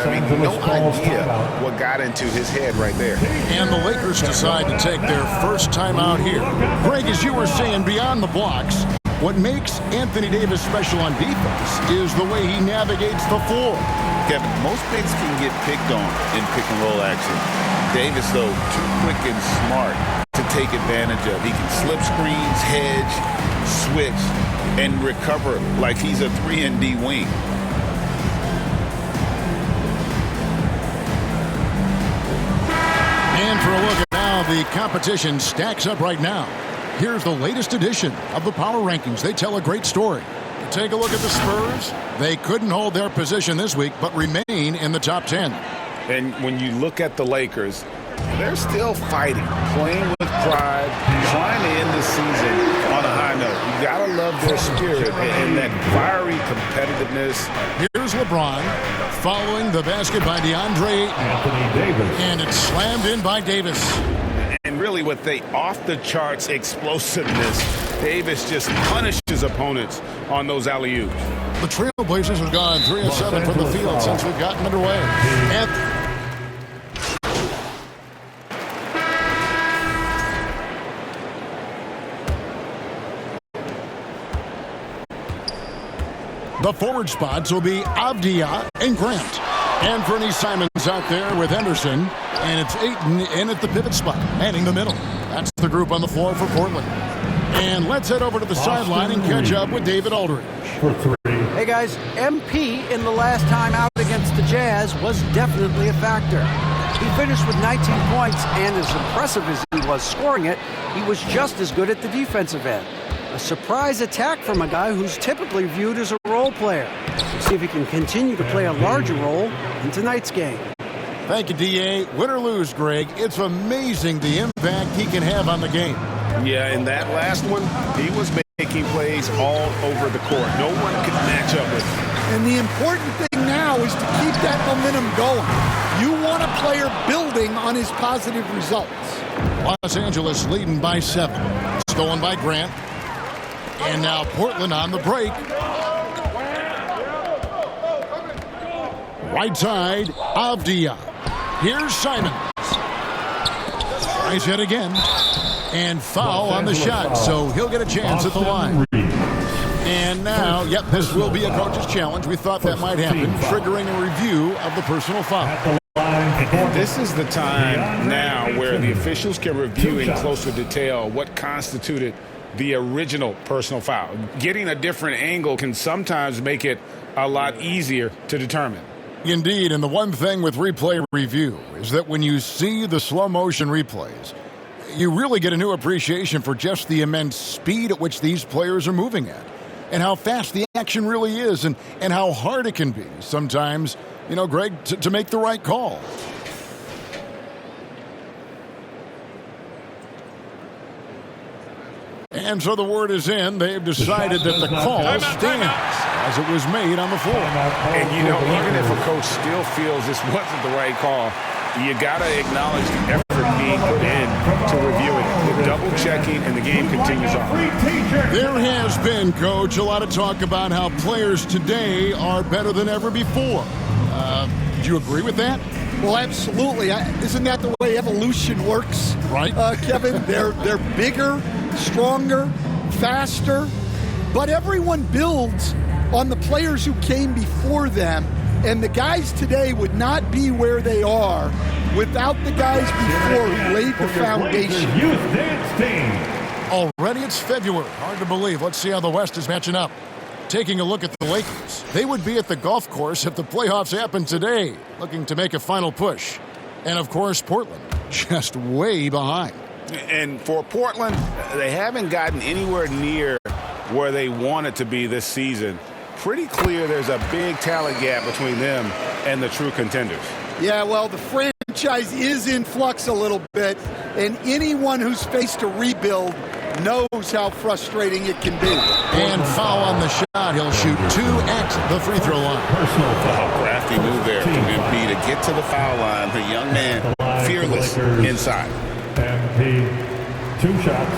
I mean, no idea what got into his head right there. And the Lakers decide to take their first time out here. Greg, as you were saying, beyond the blocks, what makes Anthony Davis special on defense is the way he navigates the floor. Kevin, most bigs can get picked on in pick-and-roll action. Davis, though, too quick and smart to take advantage of. He can slip screens, hedge, switch, and recover like he's a 3-and-D wing. And for a look at how the competition stacks up right now, here's the latest edition of the Power Rankings. They tell a great story. Take a look at the Spurs. They couldn't hold their position this week, but remain in the top 10. And when you look at the Lakers, they're still fighting, playing with pride, trying to end the season on a high note. You gotta love their spirit and that fiery competitiveness. Here's LeBron following the basket by DeAndre Ayton. And it's slammed in by Davis. And really with the off-the-charts explosiveness, Davis just punishes opponents on those alley-oops. The Trailblazers have gone 3 of 7 from the field since we've gotten underway. The forward spots will be Avdia and Grant. Anthony Simons out there with Henderson. And it's Ayton in at the pivot spot, manning the middle. That's the group on the floor for Portland. And let's head over to the sideline and catch up with David Aldridge. Hey guys, MP in the last time out against the Jazz was definitely a factor. He finished with 19 points, and as impressive as he was scoring it, he was just as good at the defensive end. A surprise attack from a guy who's typically viewed as a role player. We'll see if he can continue to play a larger role in tonight's game. Thank you, D.A. Win or lose, Greg, it's amazing the impact he can have on the game. Yeah, in that last one, he was making plays all over the court. No one could match up with him. And the important thing now is to keep that momentum going. You want a player building on his positive results. Los Angeles leading by 7. Stolen by Grant. And now Portland on the break. Right side, Avdia. Here's Simons. Nice hit again. And foul on the shot, so he'll get a chance at the line. And now, yep, this will be a coach's challenge. We thought that might happen, triggering a review of the personal foul. And this is the time now where the officials can review in closer detail what constituted the original personal foul. Getting a different angle can sometimes make it a lot easier to determine. Indeed, and the one thing with replay review is that when you see the slow motion replays, you really get a new appreciation for just the immense speed at which these players are moving at, and how fast the action really is, and how hard it can be sometimes, you know, Greg, to make the right call. And so the word is in. They've decided that the call stands as it was made on the floor. And, you know, even if a coach still feels this wasn't the right call, you got to acknowledge the effort being put in to review it. The double-checking, and the game continues on. There has been, Coach, a lot of talk about how players today are better than ever before. Do you agree with that? Well, absolutely. Isn't that the way evolution works? Right. Kevin, they're bigger, stronger, faster, but everyone builds on the players who came before them, and the guys today would not be where they are without the guys before who laid the foundation. Already it's February. Hard to believe. Let's see how the West is matching up. Taking a look at the Lakers, they would be at the golf course if the playoffs happened today, looking to make a final push. And, of course, Portland, just way behind. And for Portland, they haven't gotten anywhere near where they wanted to be this season. Pretty clear there's a big talent gap between them and the true contenders. Yeah, well, the franchise is in flux a little bit, and anyone who's faced a rebuild knows how frustrating it can be. And foul on the shot. He'll shoot 2 at the free throw line. Personal foul. Crafty move there from MP to get to the foul line. The young man, fearless inside. MP, 2 shots.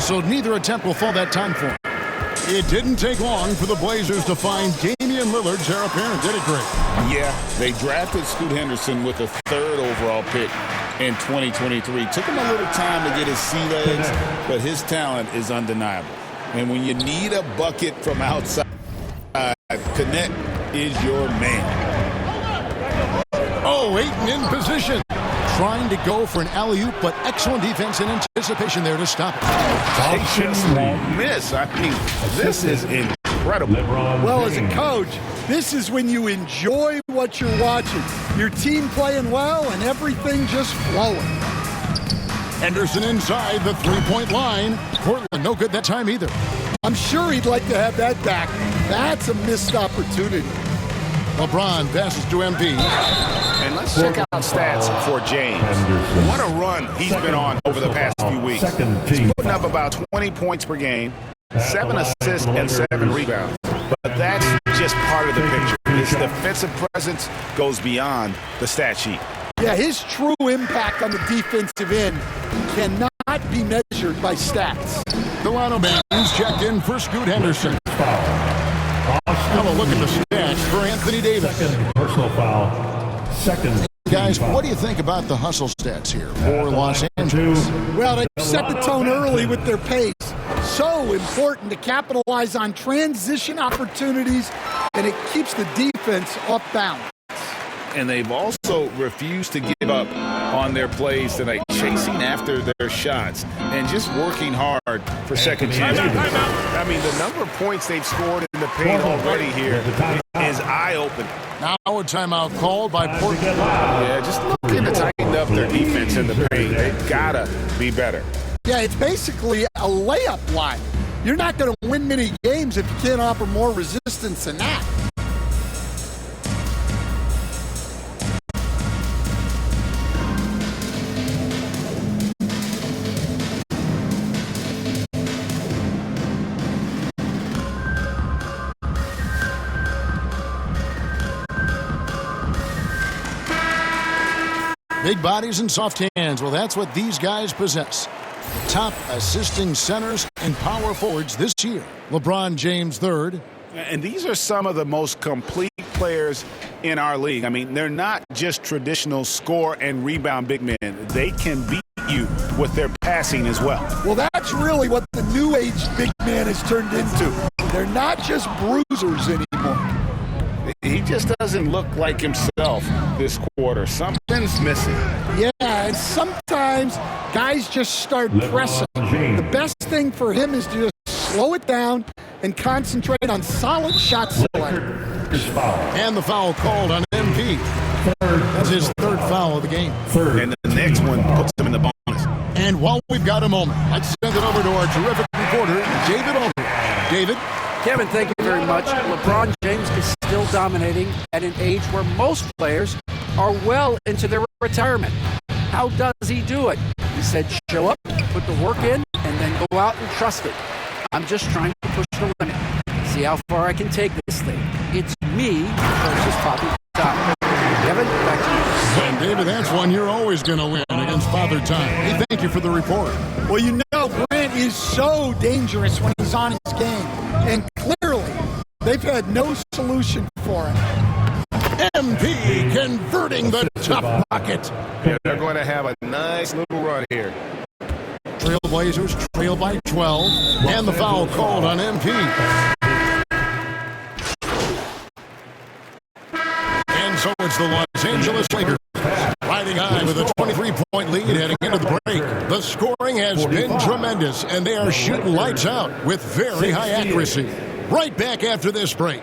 So neither attempt will fall that time for him. It didn't take long for the Blazers to find Damian Lillard's heir apparent, did it, Greg? Yeah, they drafted Scoot Henderson with a 3rd overall pick in 2023. Took him a little time to get his sea legs, but his talent is undeniable. And when you need a bucket from outside, Connect is your man. Oh, Ayton in position. Trying to go for an alley-oop, but excellent defense and anticipation there to stop it. They just won't miss. I mean, this is incredible. Well, as a coach, this is when you enjoy what you're watching. Your team playing well and everything just flowing. Henderson inside the three-point line. Portland, no good that time either. I'm sure he'd like to have that back. That's a missed opportunity. LeBron passes to MP. And let's check out stats for James. What a run he's been on over the past few weeks. He's putting up about 20 points per game, 7 assists, and 7 rebounds. But that's just part of the picture. His defensive presence goes beyond the stat sheet. Yeah, his true impact on the defensive end cannot be measured by stats. Delano Baines checked in for Scoot Henderson. Have a look at the stats for Anthony Davis. Second personal foul. Second. Guys, what do you think about the hustle stats here for Los Angeles? Well, they set the tone early with their pace. So important to capitalize on transition opportunities, and it keeps the defense off balance. And they've also refused to give up on their plays tonight, chasing after their shots and just working hard for second chances. I mean, the number of points they've scored in the paint already here is eye-opening. Now a timeout called by Portland. Yeah, just looking to tighten up their defense in the paint. They've got to be better. Yeah, it's basically a layup line. You're not going to win many games if you can't offer more resistance than that. Big bodies and soft hands. Well, that's what these guys possess. The top assisting centers and power forwards this year. LeBron James III. And these are some of the most complete players in our league. I mean, they're not just traditional score and rebound big men. They can beat you with their passing as well. Well, that's really what the new age big man has turned into. They're not just bruisers anymore. He just doesn't look like himself this quarter. Something's missing. Yeah, and sometimes guys just start pressing. The best thing for him is to just slow it down and concentrate on solid shot selection. And the foul called on MP. That's his 3rd foul of the game. And the next one puts him in the bonus. And while we've got a moment, let's send it over to our terrific reporter, David Aldridge. David? Kevin, thank you very much. LeBron James is still dominating at an age where most players are well into their retirement. How does he do it? He said show up, put the work in, and then go out and trust it. I'm just trying to push the limit. See how far I can take this thing. It's me versus Poppy Time. Kevin, back to you. And David, that's one you're always going to win against Father Time. Hey, thank you for the report. Well, you know, Grant is so dangerous when he's on his game. And clearly, they've had no solution for him. MP converting the top pocket. Yeah, they're going to have a nice little run here. Trailblazers trail by 12. And the foul called on MP. And so it's the Los Angeles Lakers riding high with a 23-point lead heading into the break. The scoring has been tremendous, and they are shooting lights out with very high accuracy. Right back after this break.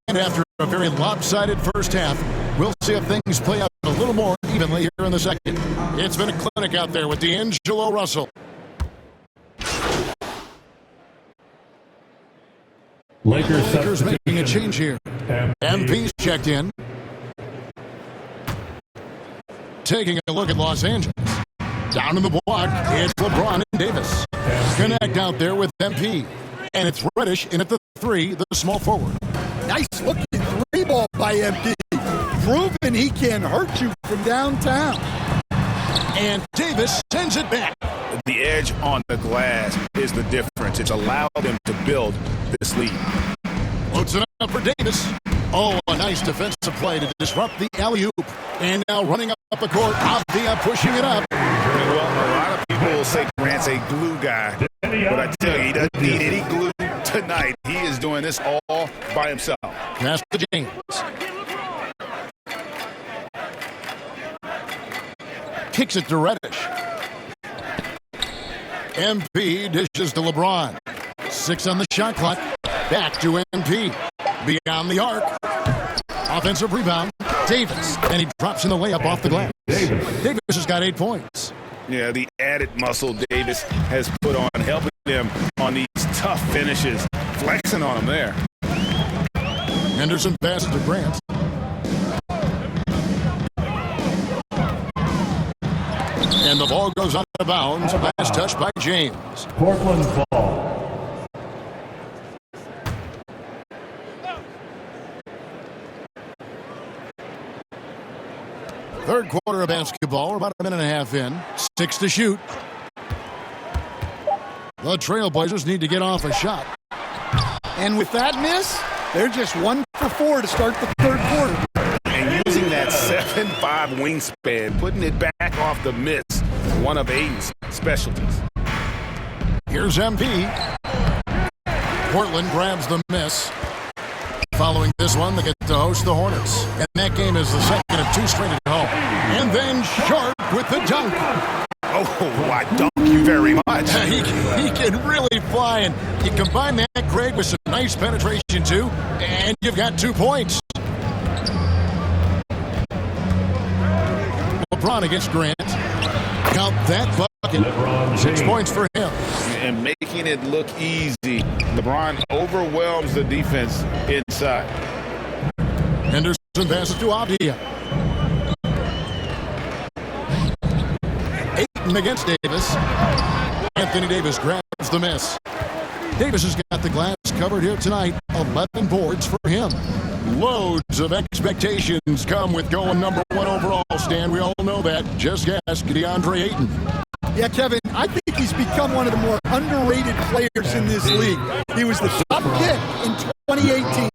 And after a very lopsided first half, We'll see if things play out a little more evenly here in the second. It's been a clinic out there with D'Angelo Russell. Lakers making a change here. MP's checked in. Taking a look at Los Angeles. Down in the block, it's LeBron and Davis. Connect out there with MP. And it's Reddish in at the 3, the small forward. Nice looking 3-ball by MP. Proving he can hurt you from downtown. And Davis sends it back. The edge on the glass is the difference. It's allowed them to build this lead. Loads it up for Davis. Oh, a nice defensive play to disrupt the alley-oop. And now running up the court, Avdia pushing it up. Well, a lot of people will say Grant's a glue guy. But I tell you, he doesn't need any glue tonight. He is doing this all by himself. Pass to James. Kicks it to Reddish. MP dishes to LeBron. 6 on the shot clock. Back to MP. Beyond the arc. Offensive rebound. Davis. And he drops in the layup off the glass. Davis has got 8 points. Yeah, the added muscle Davis has put on, helping them on these tough finishes. Flexing on him there. Henderson passes to Grant. And the ball goes out of bounds. Last touch by James. Portland ball. Third quarter of basketball. We're about a minute and a half in. 6 to shoot. The Trailblazers need to get off a shot. And with that miss, they're just 1 for 4 to start the third quarter. And using that 7'5" wingspan, putting it back off the miss, one of Aiden's specialties. Here's MP. Portland grabs the miss. Following this one, they get to host the Hornets. And that game is the second of 2 straight at home. And then Sharp with the dunk. Oh, I dunk you very much. He can really fly. And you combine that, Greg, with some nice penetration, too. And you've got 2 points. LeBron against Grant. Count that bucket. 6 points for him. And making it look easy. LeBron overwhelms the defense inside. Henderson passes to Avdia. Ayton against Davis. Anthony Davis grabs the miss. Davis has got the glass covered here tonight. 11 boards for him. Loads of expectations come with going number 1 overall, Stan. We all know that. Just ask DeAndre Ayton. Yeah, Kevin, I think he's become one of the more underrated players in this league. He was the top pick in 2018.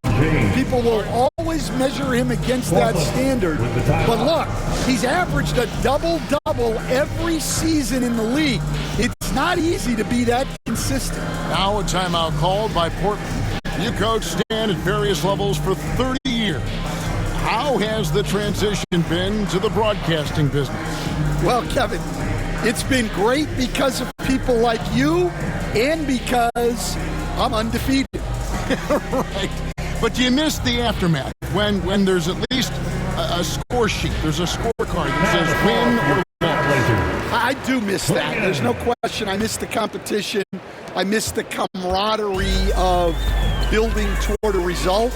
People will always measure him against that standard. But look, he's averaged a double-double every season in the league. It's not easy to be that consistent. Now a timeout called by Portland. You coach Stan at various levels for 30 years. How has the transition been to the broadcasting business? Well, Kevin, it's been great because of people like you and because I'm undefeated. Right. But you missed the aftermath when there's at least a score sheet. There's a scorecard that says win or loss. I do miss that. There's no question. I miss the competition. I miss the camaraderie of building toward a result.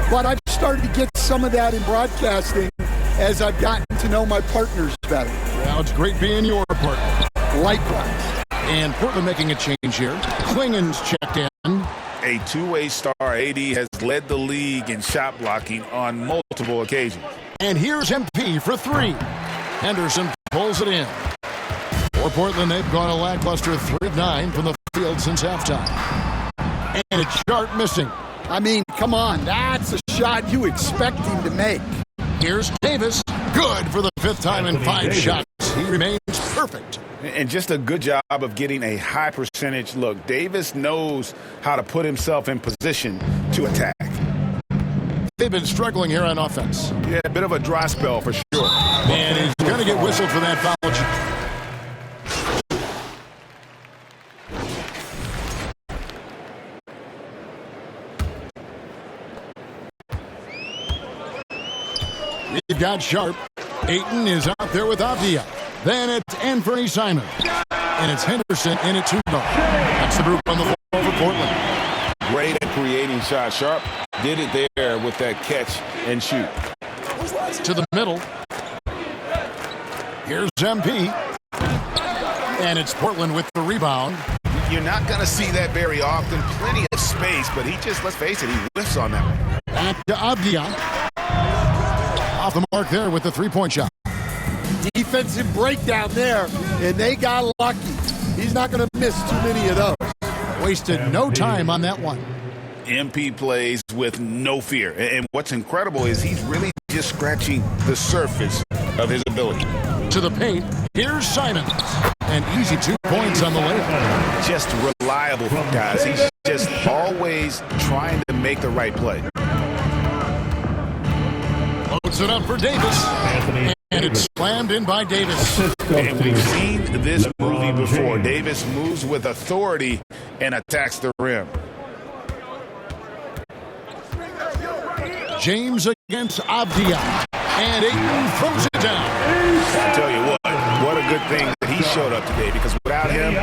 But I've started to get some of that in broadcasting as I've gotten to know my partners better. Well, it's great being your partner. Likewise. And Portland making a change here. Klingen's checked in. A two-way star, AD has led the league in shot blocking on multiple occasions. And here's MP for 3. Henderson pulls it in. For Portland, they've gone a lackluster 3 of 9 from the field since halftime. And it's Sharp missing. I mean, come on. That's a shot you expect him to make. Here's Davis. Good for the 5th time in 5 shots. He remains perfect. And just a good job of getting a high percentage look. Davis knows how to put himself in position to attack. They've been struggling here on offense. Yeah, a bit of a dry spell for sure. And he's going to get whistled for that foul. got Sharp. Ayton is out there with Avdia. Then it's Anthony Simons. And it's Henderson in at 2 guard. That's the group on the floor for Portland. Great at creating shots. Sharp did it there with that catch and shoot. To the middle. Here's MP. And it's Portland with the rebound. You're not going to see that very often. Plenty of space, but he just, let's face it, he whiffs on that one. Back to Avdia. Off the mark there with the three-point shot. Defensive breakdown there, and they got lucky. He's not going to miss too many of those. Wasted no time on that one. MP plays with no fear. And what's incredible is he's really just scratching the surface of his ability. To the paint, here's Simons. An easy 2 points on the layup. Just reliable, guys. He's just always trying to make the right play. Loads it up for Davis. And it's slammed in by Davis. And we've seen this movie before. Davis moves with authority and attacks the rim. James against Avdia. And Ayton throws it down. I tell you what a good thing that he showed up today, because without him,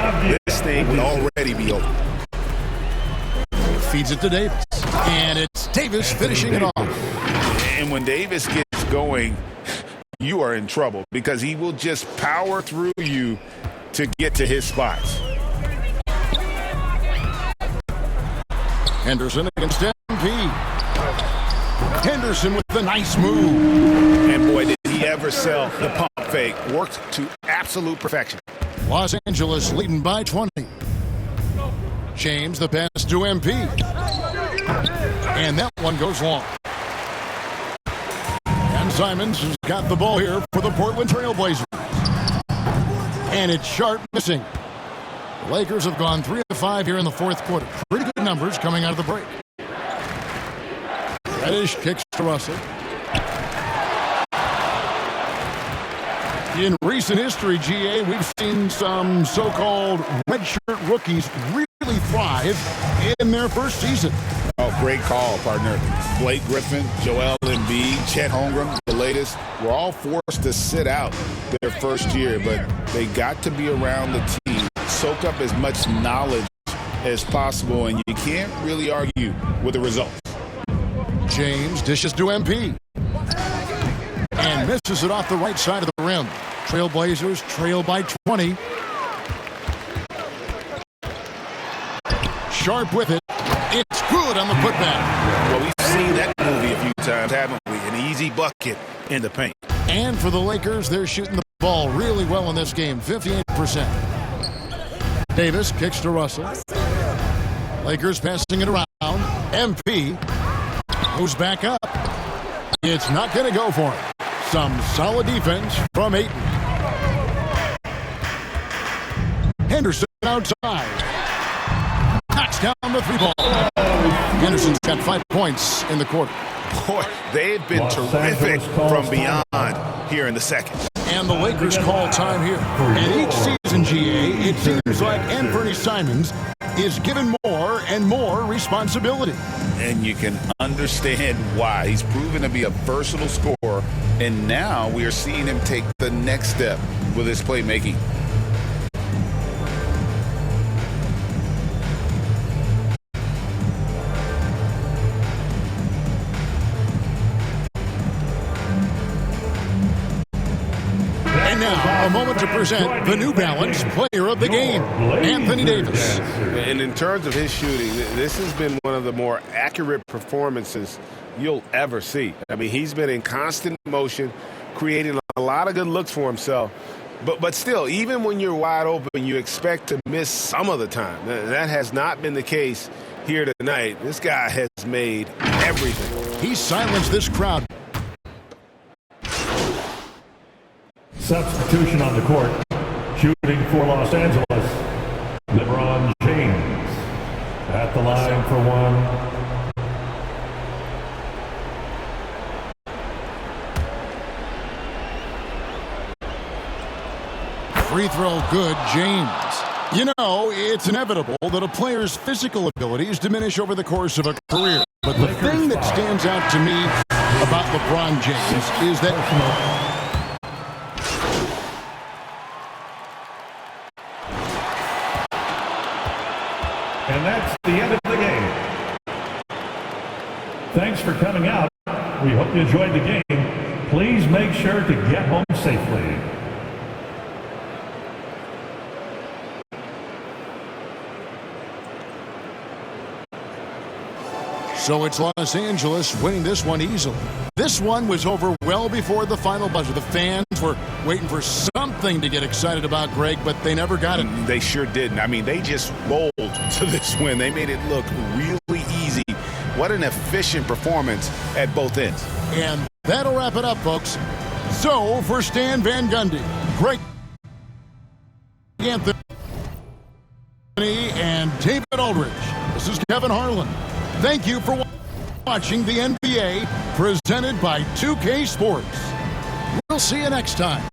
this thing would already be over. Feeds it to Davis. And it's Davis finishing it off. And when Davis gets going, you are in trouble, because he will just power through you to get to his spots. Henderson against MP. Henderson with the nice move. And boy, did he ever sell the pump fake. Worked to absolute perfection. Los Angeles leading by 20. James the pass to MP. And that one goes long. And Simons has got the ball here for the Portland Trail Blazers. And it's Sharp missing. The Lakers have gone 3 of 5 here in the fourth quarter. Pretty good numbers coming out of the break. Reddish kicks to Russell. In recent history, GA, we've seen some so-called redshirt rookies really thrive in their first season. Oh, great call, partner. Blake Griffin, Joel Embiid, Chet Holmgren, the latest, were all forced to sit out their first year, but they got to be around the team, soak up as much knowledge as possible, and you can't really argue with the results. James dishes to MP. And misses it off the right side of the rim. Trailblazers trail by 20. Sharp with it. It's good on the putback. Well, we've seen that movie a few times, haven't we? An easy bucket in the paint. And for the Lakers, they're shooting the ball really well in this game, 58%. Davis kicks to Russell. Lakers passing it around. MP goes back up. It's not going to go for him. Some solid defense from Ayton. Henderson outside. Knocks down the 3-ball. Henderson's got 5 points in the quarter. Boy, they've been terrific from beyond here in the second. And the Lakers call time here. And each season, GA, it seems like Anthony Simons is given more and more responsibility. And you can understand why. He's proven to be a versatile scorer, and now we are seeing him take the next step with his playmaking. And now, a moment to present the New Balance Player of the Game, Anthony Davis. And in terms of his shooting, this has been one of the more accurate performances you'll ever see. I mean, he's been in constant motion, creating a lot of good looks for himself. But still, even when you're wide open, you expect to miss some of the time. That has not been the case here tonight. This guy has made everything. He silenced this crowd. Substitution on the court. Shooting for Los Angeles, LeBron James. At the line for one. Free throw good, James. You know, it's inevitable that a player's physical abilities diminish over the course of a career. But the thing that stands out to me about LeBron James is that And that's the end of the game. Thanks for coming out. We hope you enjoyed the game. Please make sure to get home safely. So it's Los Angeles winning this one easily. This one was over well before the final buzzer. The fans were waiting for something to get excited about, Greg, but they never got it. They sure didn't. I mean, they just rolled to this win. They made it look really easy. What an efficient performance at both ends. And that'll wrap it up, folks. So for Stan Van Gundy, Greg Anthony, and David Aldridge, this is Kevin Harlan. Thank you for watching the NBA presented by 2K Sports. We'll see you next time.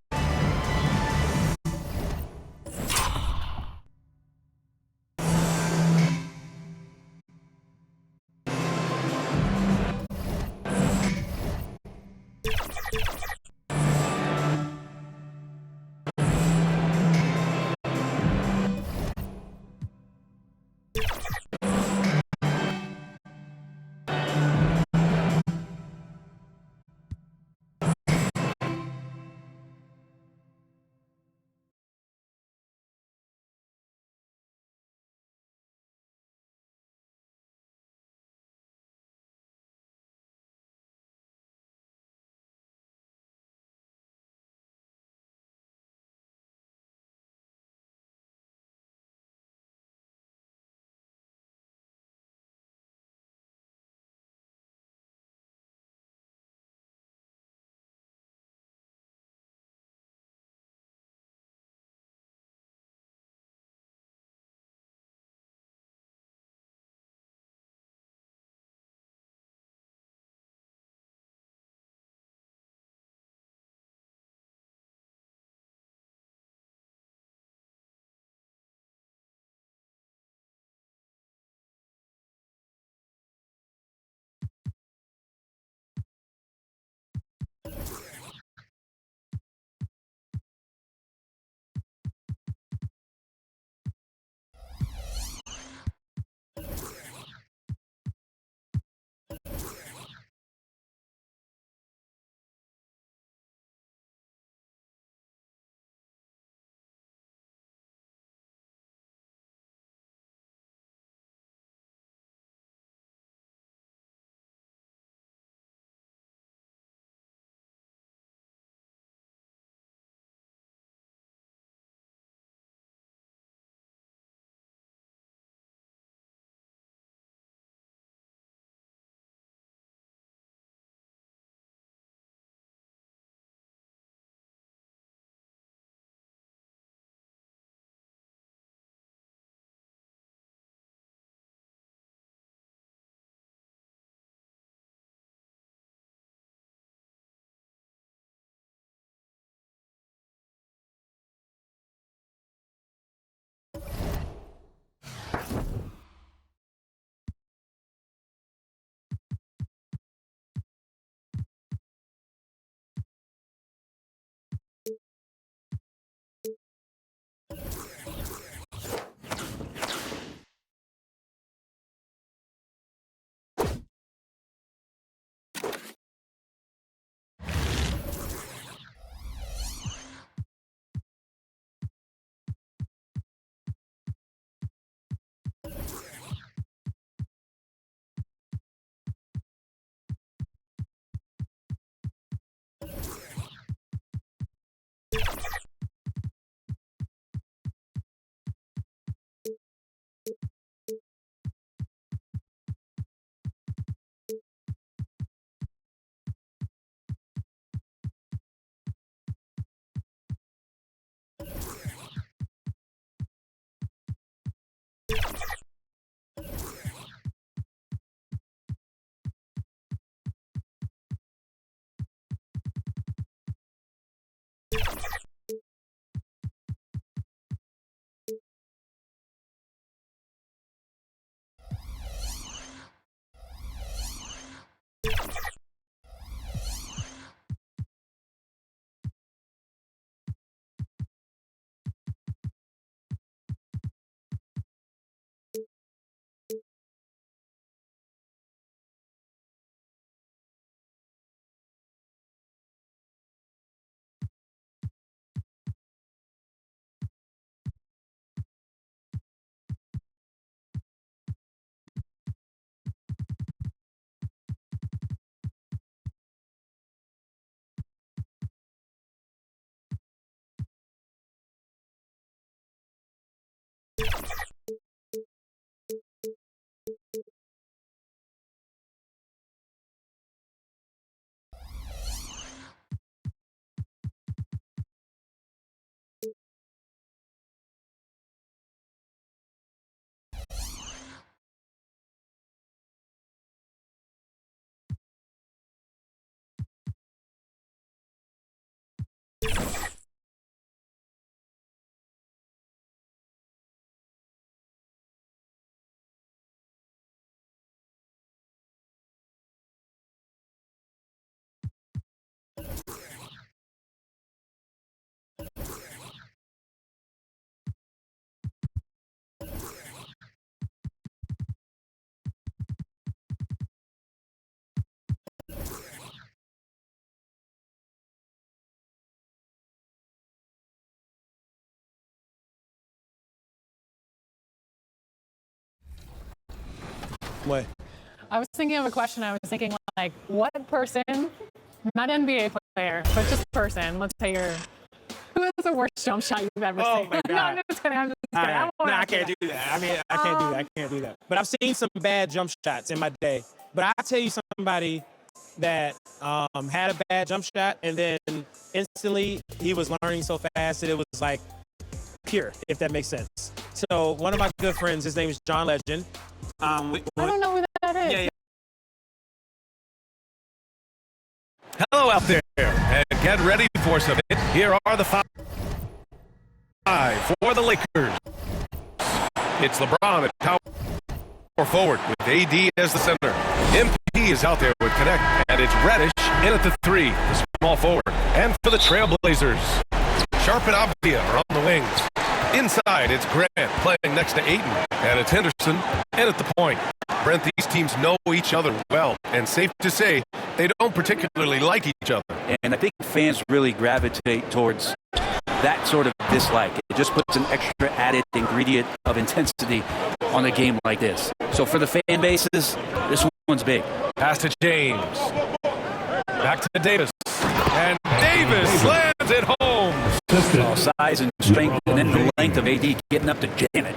What? I was thinking of a question. I was thinking, like, what person, not NBA player, but just person, let's say who has the worst jump shot you've ever Oh, seen? my God. No, I'm just kidding. I'm just kidding. All right. won't No, I ask you can't do that. I mean, I can't do that. I can't do that. But I've seen some bad jump shots in my day. But I'll tell you somebody that had a bad jump shot, and then instantly he was learning so fast that it was like pure, if that makes sense. So one of my good friends, his name is John Legend. I don't know who that is. Yeah, yeah. Hello out there, and get ready for some. Here are the five for the Lakers. It's LeBron at power forward with AD as the center. MP is out there with Connect, and it's Reddish in at the 3, the small forward. And for the Trailblazers, Sharp and Abdia are on the wings. Inside, it's Grant playing next to Ayton, and it's Henderson in at the point. Brent, these teams know each other well, and safe to say, they don't particularly like each other. And I think fans really gravitate towards that sort of dislike. It just puts an extra added ingredient of intensity on a game like this. So for the fan bases, this one's big. Pass to James. Back to Davis. And Davis lands it home. Size and strength, and then the length of AD getting up to Janet.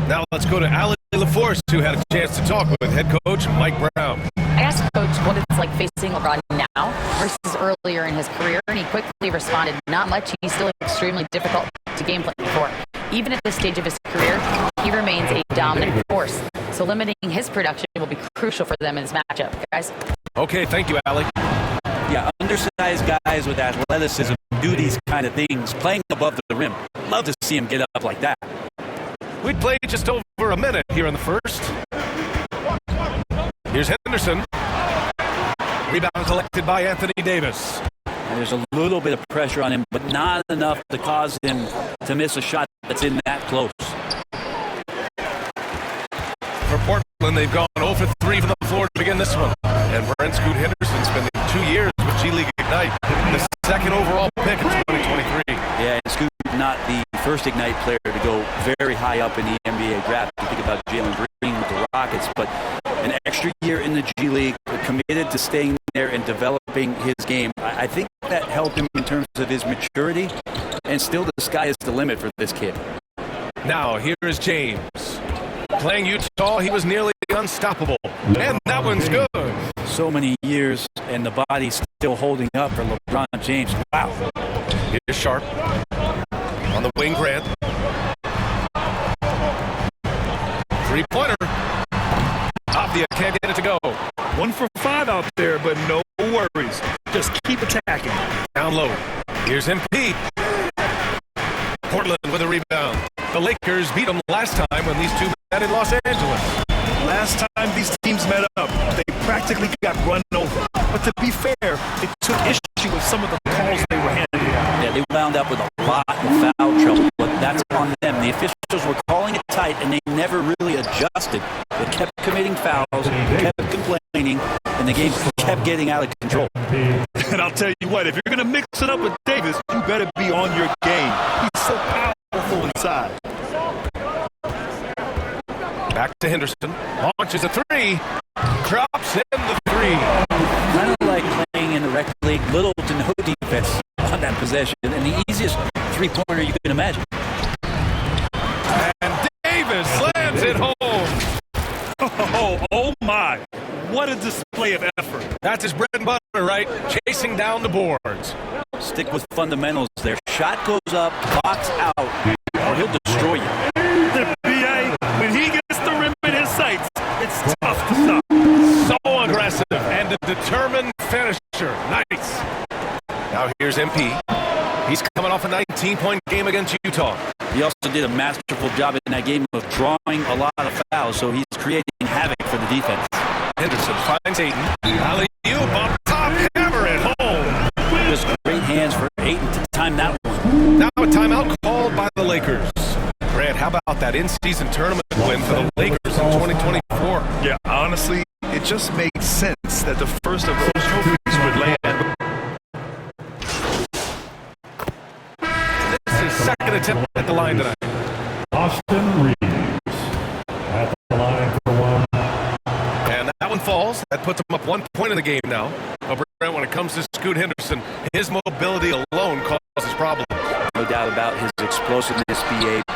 Now let's go to Allie LaForce, who had a chance to talk with head coach Mike Brown. I asked Coach what it's like facing LeBron now versus earlier in his career, and he quickly responded, not much. He's still extremely difficult to game plan for. Even at this stage of his career, he remains a dominant force. So limiting his production will be crucial for them in this matchup, guys. Okay, thank you, Allie. Yeah, undersized guys with athleticism do these kind of things, playing above the rim. Love to see him get up like that. We'd played just over a minute here in the first. Here's Henderson. Rebound collected by Anthony Davis. And there's a little bit of pressure on him, but not enough to cause him to miss a shot that's in that close. For Portland, they've gone 0 for 3 from the floor to begin this one. And Brent Scoot Henderson spending 2 years with G League Ignite, the second overall pick in 2023. Yeah, and Scoot not the first Ignite player to go very high up in the NBA draft. You think about Jalen Green with the Rockets, but an extra year in the G League, committed to staying there and developing his game. I think that helped him in terms of his maturity, and still the sky is the limit for this kid. Now, here is James. Playing Utah, he was nearly unstoppable. And that one's good. So many years, and the body's still holding up for LeBron James. Wow. Here's Sharp. On the wing, Grant. Three-pointer. Abdia can't get it to go. 1 for 5 out there, but no worries. Just keep attacking. Down low. Here's MP. Portland with a rebound. The Lakers beat them last time when these two met in Los Angeles. Last time these teams met up, they practically got run over. But to be fair, they took issue with some of the calls they were handling. Yeah, they wound up with a lot of foul trouble, but that's on them. The officials were calling it tight, and they never really adjusted. They kept committing fouls, kept complaining, and the game kept getting out of control. And I'll tell you what, if you're going to mix it up with Davis, you better be on your game. He's so powerful inside. Back to Henderson. Launches a 3. Drops in the 3. Kind of like playing in the rec league, little to no defense on that possession, and the easiest three-pointer you can imagine. And Davis slams it home. Oh my. What a display of effort. That's his bread and butter, right? Chasing down the boards. Stick with fundamentals there. Shot goes up, box out, or he'll destroy you. The BA, when he gets the rim in his sights, it's tough to stop. So aggressive and a determined finisher. Nice. Now here's MP. He's coming off a 19-point game against Utah. He also did a masterful job in that game of drawing a lot of fouls, so he's creating havoc for the defense. Henderson finds Ayton. Alley-oop up top, hammer it home. Just great hands for Ayton to time that one. Now a timeout called by the Lakers. Grant, how about that in-season tournament win for the Lakers in 2024? Yeah, honestly, it just makes sense that the first of those trophies would land. This is his second attempt at the line tonight. Austin Reeves at the line in the game now. But Brent, when it comes to Scoot Henderson, his mobility alone causes problems. No doubt about his explosiveness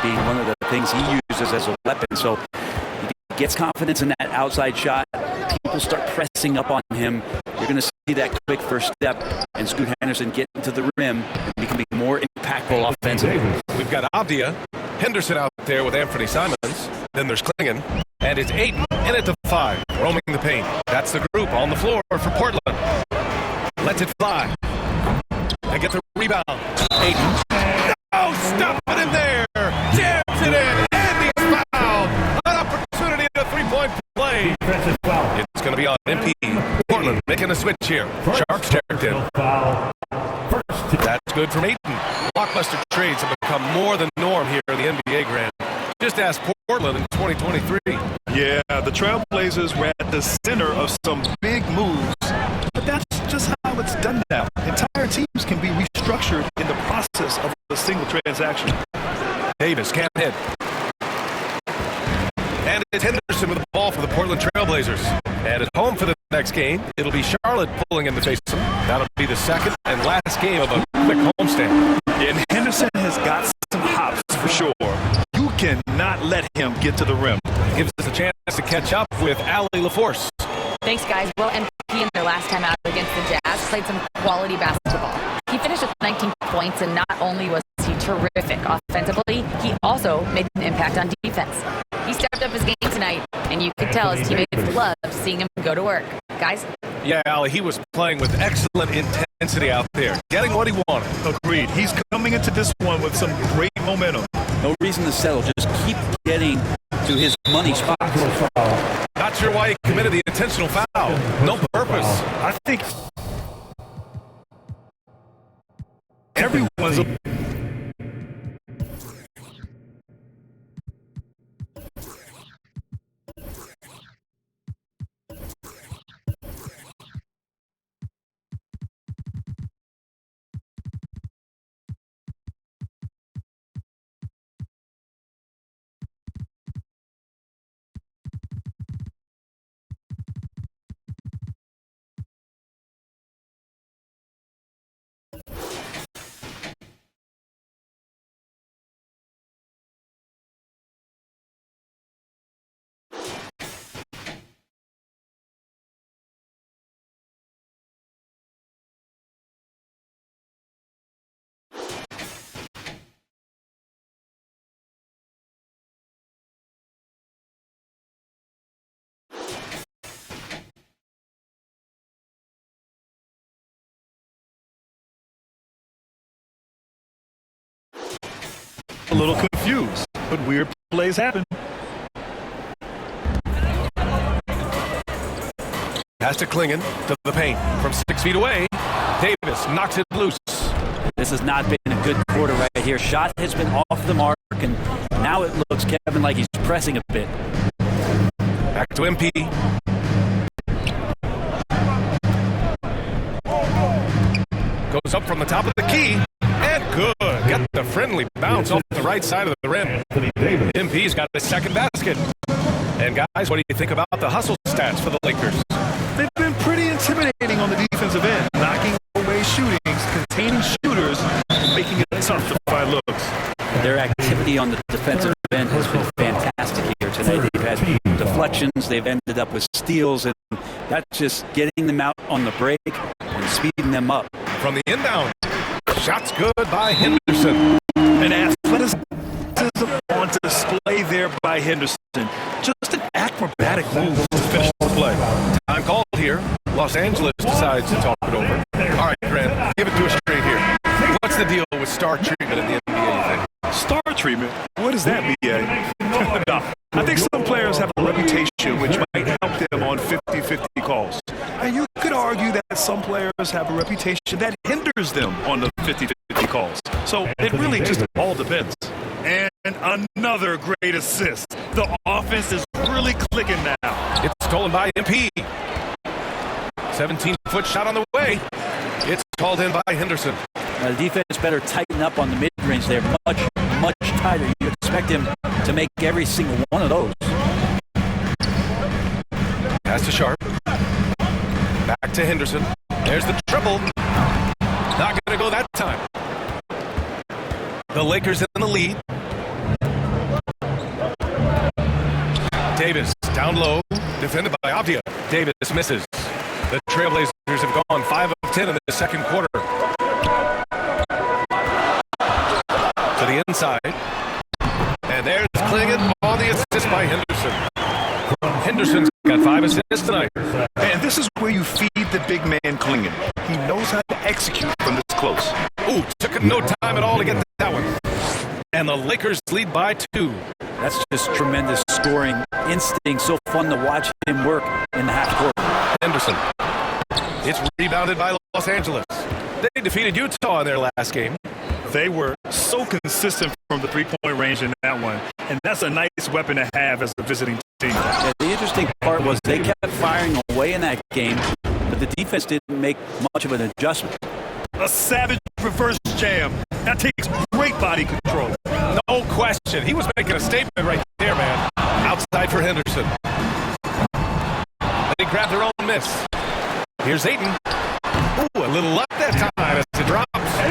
being one of the things he uses as a weapon. So he gets confidence in that outside shot. People start pressing up on him. You're going to see that quick first step, and Scoot Henderson get into the rim and becoming more impactful offensively. We've got Avdia, Henderson out there with Anthony Simons. Then there's Klingon, and it's Ayton in at the 5, roaming the paint. That's the group on the floor for Portland. Lets it fly. They get the rebound. Ayton. No, stop it in there. Jams it in, and he's fouled. An opportunity at a three-point play. It's going to be on MP. Portland making a switch here. Sharks checked in. That's good from Ayton. Blockbuster trades have become more than norm here in the NBA Grand. Just ask Portland in 2023. Yeah, the Trailblazers were at the center of some big moves, but that's just how it's done now. Entire teams can be restructured in the process of a single transaction. Davis can't hit. And it's Henderson with the ball for the Portland Trailblazers. And at home for the next game, it'll be Charlotte pulling in to face them. That'll be the second and last game of a quick homestand. And Henderson has got some hops for sure. You cannot let him get to the rim. Gives us a chance to catch up with Allie LaForce. Thanks, guys. Well, MP in their last time out against the Jazz played some quality basketball. He finished with 19 points, and not only was he terrific offensively, he also made an impact on defense. He stepped up his game tonight, and you could tell his teammates loved seeing him go to work. Guys? Yeah, Allie, he was playing with excellent intensity out there, getting what he wanted. Agreed. He's coming into this one with some great momentum. No reason to settle. Just keep getting to his money spots. Not sure why he committed the intentional foul. No purpose. I think everyone's a little confused, but weird plays happen. Has to Klingon to the paint from 6 feet away. Davis knocks it loose. This has not been a good quarter right here. Shot has been off the mark, and now it looks, Kevin, like he's pressing a bit. Back to MP. Goes up from the top of the key. And good. Got the friendly bounce off the right side of the rim. MP's got his second basket. And guys, what do you think about the hustle stats for the Lakers? They've been pretty intimidating on the defensive end, knocking away shootings, containing shooters, and making it tough to find looks. Their activity on the defensive end has been fantastic here tonight. They've had deflections, they've ended up with steals, and that's just getting them out on the break and speeding them up. From the inbound, shots good by Henderson. And athleticism on display there by Henderson. Just an acrobatic move to finish the play. Time called here. Los Angeles decides to talk it over. All right, Grant, give it to us straight here. What's the deal with star treatment in the NBA, you think? Star treatment? What does that mean? I think some players have a reputation which might help them on 50-50 calls. And you could argue that some players have a reputation that hinders them on the 50-50 calls. So it really just all depends. And another great assist. The offense is really clicking now. It's stolen by MP. 17-foot shot on the way. It's called in by Henderson. The defense better tighten up on the mid-range there. Much tighter. You expect him to make every single one of those. Pass to Sharp. Back to Henderson. There's the triple. Not going to go that time. The Lakers in the lead. Davis down low, defended by Avdia. Davis misses. The Trailblazers have gone 5 of 10 in the second quarter. To the inside. And there's Clingan on the assist by Henderson. Henderson's got 5 assists tonight. And this is where you feed the big man Clingan. He knows how to execute from this close. Ooh, took no time at all to get that one. And the Lakers lead by 2. That's just tremendous scoring instinct. So fun to watch him work in the half court. Henderson. It's rebounded by Los Angeles. They defeated Utah in their last game. They were so consistent from the three-point range in that one. And that's a nice weapon to have as a visiting team. Yeah, the interesting part was they kept firing away in that game, but the defense didn't make much of an adjustment. A savage reverse jam. That takes great body control. No question. He was making a statement right there, man. Outside for Henderson. They grabbed their own miss. Here's Ayton. Ooh, a little luck that time as it drops.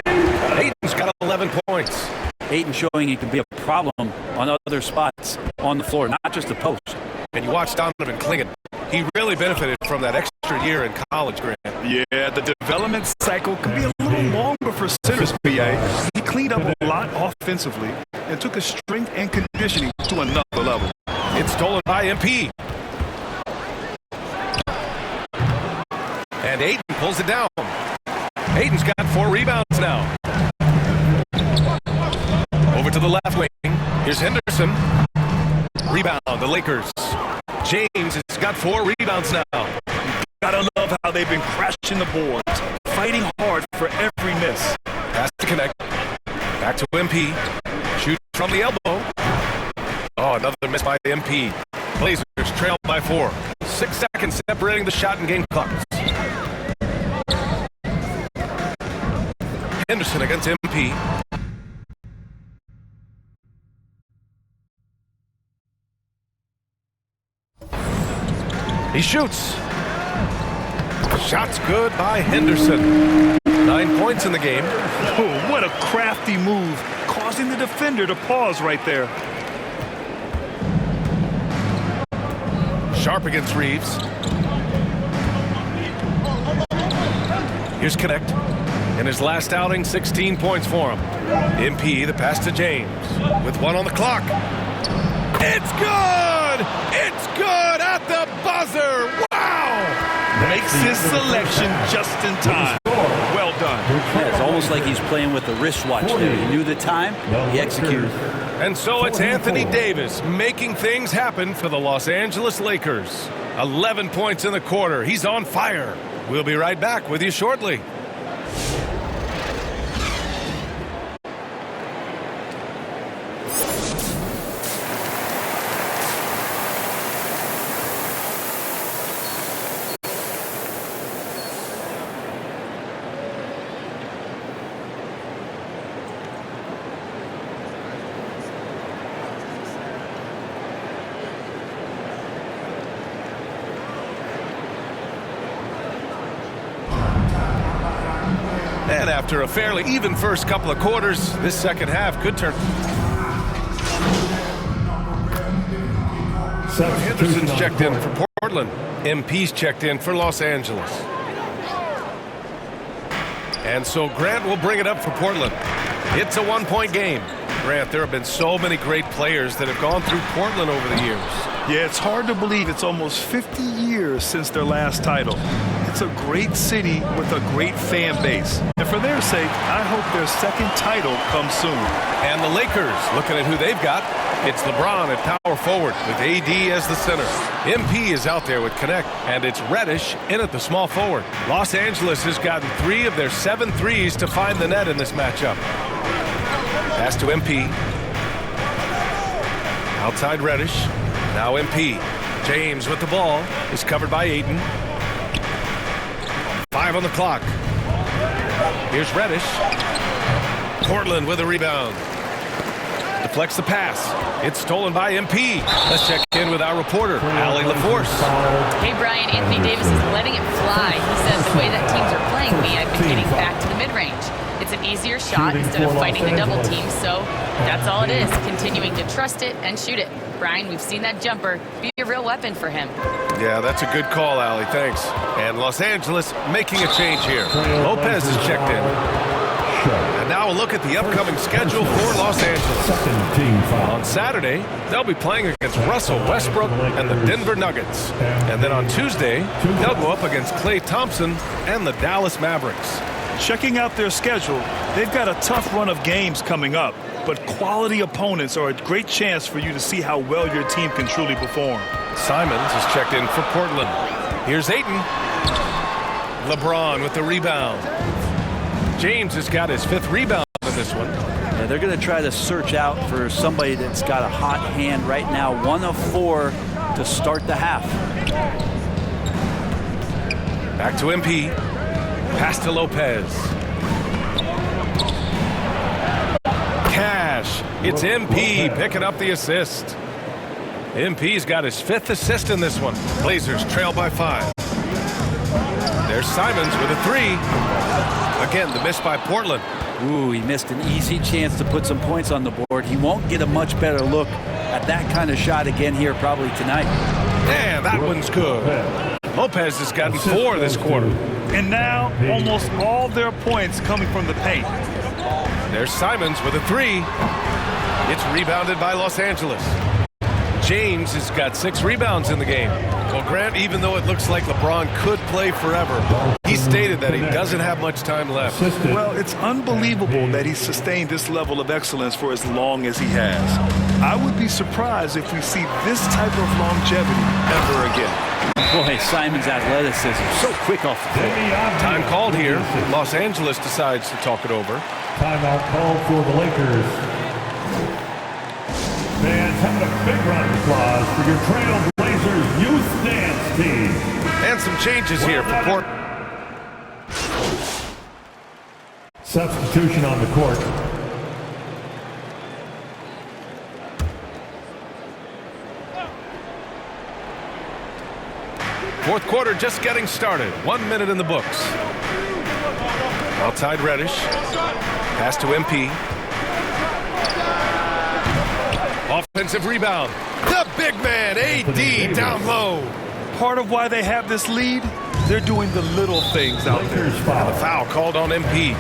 Ayton's got 11 points. Ayton showing he can be a problem on other spots on the floor, not just the post. And you watch Donovan Clingan. He really benefited from that extra year in college, Grant. Yeah, the development cycle can be a little longer for centers, PA. He cleaned up a lot offensively and took his strength and conditioning to another level. It's stolen by MP. And Ayton pulls it down. Ayton's got 4 rebounds now. Over to the left wing. Here's Henderson. Rebound, the Lakers. James has got 4 rebounds now. Gotta love how they've been crashing the boards, fighting hard for every miss. Pass to connect. Back to MP. Shoot from the elbow. Oh, another miss by MP. Blazers trail by 4. 6 seconds separating the shot and game clocks. Henderson against MP. He shoots. Shot's good by Henderson. 9 points in the game. Oh, what a crafty move, causing the defender to pause right there. Sharp against Reeves. Here's Connect. In his last outing, 16 points for him. MP, the pass to James. With 1 on the clock. It's good! It's good at the buzzer! Wow! Makes his selection just in time. Well done. Yeah, it's almost like he's playing with the wristwatch there. He knew the time, he executed. And so it's Anthony Davis making things happen for the Los Angeles Lakers. 11 points in the quarter. He's on fire. We'll be right back with you shortly. And after a fairly even first couple of quarters, this second half could turn. Henderson's checked in for Portland. MP's checked in for Los Angeles. And so Grant will bring it up for Portland. It's a 1-point game. Grant, there have been so many great players that have gone through Portland over the years. Yeah, it's hard to believe it's almost 50 years since their last title. It's a great city with a great fan base. And for their sake, I hope their second title comes soon. And the Lakers, looking at who they've got, it's LeBron at power forward with AD as the center. MP is out there with Connect, and it's Reddish in at the small forward. Los Angeles has gotten 3 of their 7 threes to find the net in this matchup. Pass to MP. Outside Reddish. Now MP. James with the ball is covered by Ayton. 5 on the clock. Here's Reddish. Portland with a rebound. Deflects the pass. It's stolen by MP. Let's check in with our reporter, Allie LaForce. Hey, Brian, Anthony Davis is letting it fly. He says the way that teams are playing me, I've been getting back to the mid-range. It's an easier shot instead of fighting the double team, so that's all it is, continuing to trust it and shoot it. Brian, we've seen that jumper be a real weapon for him. Yeah, that's a good call, Allie. Thanks. And Los Angeles making a change here. Lopez is checked in. And now a look at the upcoming schedule for Los Angeles. On Saturday, they'll be playing against Russell Westbrook and the Denver Nuggets. And then on Tuesday, they'll go up against Klay Thompson and the Dallas Mavericks. Checking out their schedule, they've got a tough run of games coming up, but quality opponents are a great chance for you to see how well your team can truly perform. Simons is checked in for Portland. Here's Ayton. LeBron with the rebound. James has got his 5th rebound in this one. Yeah, they're going to try to search out for somebody that's got a hot hand right now. 1 of 4 to start the half. Back to MP. Pass to Lopez. Cash. It's MP picking up the assist. MP's got his 5th assist in this one. Blazers trail by 5. There's Simons with a 3. Again, the miss by Portland. Ooh, he missed an easy chance to put some points on the board. He won't get a much better look at that kind of shot again here probably tonight. And that one's good. Lopez has gotten 4 this quarter. And now almost all their points coming from the paint. There's Simons with a 3. It's rebounded by Los Angeles. James has got 6 rebounds in the game. Well, Grant, even though it looks like LeBron could play forever, he stated that he doesn't have much time left. Well, it's unbelievable that he's sustained this level of excellence for as long as he has. I would be surprised if we see this type of longevity ever again. Boy, Simon's athleticism so quick off the floor. Time called here. Los Angeles decides to talk it over. Timeout called for the Lakers. Fans, having a big round of applause for your Trailblazers youth dance team. And some changes here for Port. Substitution on the court. Fourth quarter just getting started. 1 minute in the books. Outside Reddish. Pass to MP. Offensive rebound. The big man, AD, down low. Part of why they have this lead, they're doing the little things out there. And the foul called on MP.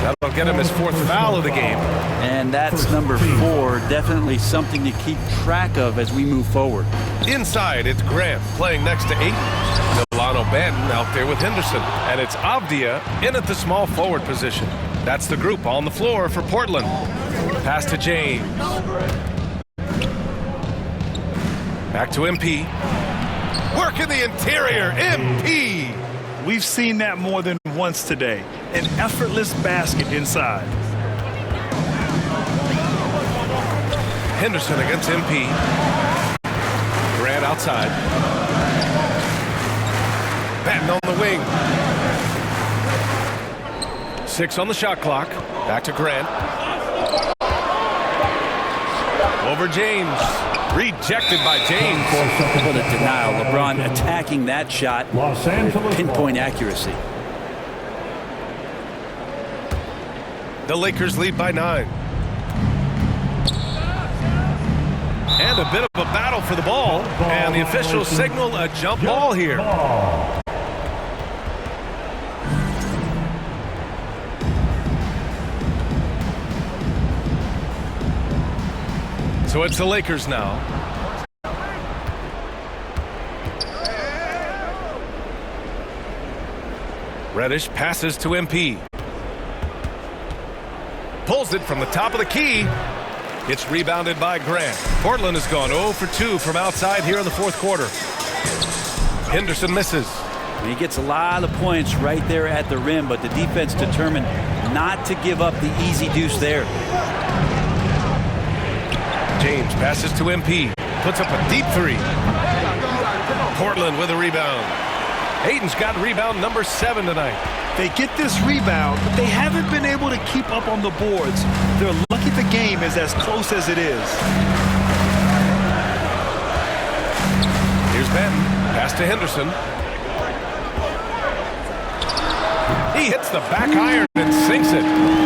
That'll get him his 4th foul of the game. And that's number 4. Definitely something to keep track of as we move forward. Inside, it's Grant playing next to Ayton. Delano Banton out there with Henderson. And it's Avdia in at the small forward position. That's the group on the floor for Portland. Pass to James. Back to MP. Work in the interior, MP. We've seen that more than once today. An effortless basket inside. Henderson against MP. Grant outside. Batten on the wing. 6 on the shot clock. Back to Grant. Over James. Rejected by James. What a denial. LeBron attacking that shot with pinpoint accuracy. The Lakers lead by 9. And a bit of a battle for the ball. And the officials signal a jump ball here. So it's the Lakers now. Reddish passes to MP. Pulls it from the top of the key. It's rebounded by Grant. Portland has gone 0 for 2 from outside here in the 4th quarter. Henderson misses. He gets a lot of points right there at the rim, but the defense determined not to give up the easy deuce there. James passes to MP. Puts up a deep 3. Portland with a rebound. Ayton's got rebound number 7 tonight. They get this rebound, but they haven't been able to keep up on the boards. They're lucky the game is as close as it is. Here's Benton. Pass to Henderson. He hits the back iron and sinks it.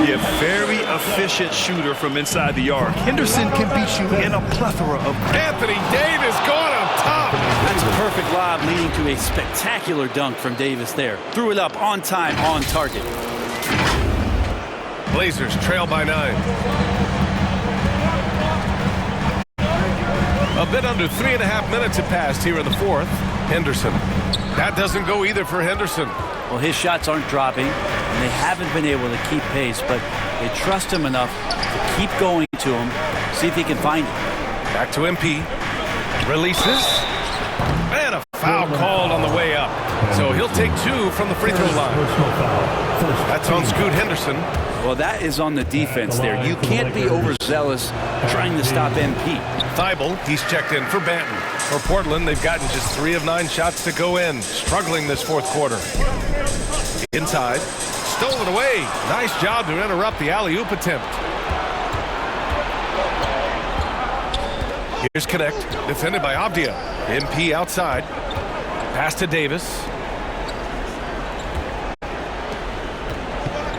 Yeah, very efficient shooter from inside the arc. Henderson can beat you in a plethora of... Anthony Davis going on top. That's a perfect lob leading to a spectacular dunk from Davis there. Threw it up on time, on target. Blazers trail by 9. A bit under 3.5 minutes have passed here in the fourth. Henderson. That doesn't go either for Henderson. Well, his shots aren't dropping, and they haven't been able to keep pace, but they trust him enough to keep going to him, see if he can find it. Back to MP. Releases. And a foul called on the way up. So he'll take 2 from the free throw line. That's on Scoot Henderson. Well, that is on the defense there. You can't be overzealous trying to stop MP. Thibault, he's checked in for Banton. For Portland, they've gotten just 3 of 9 shots to go in. Struggling this fourth quarter. Inside. Stolen away. Nice job to interrupt the alley-oop attempt. Here's Connect. Defended by Avdia. MP outside. Pass to Davis.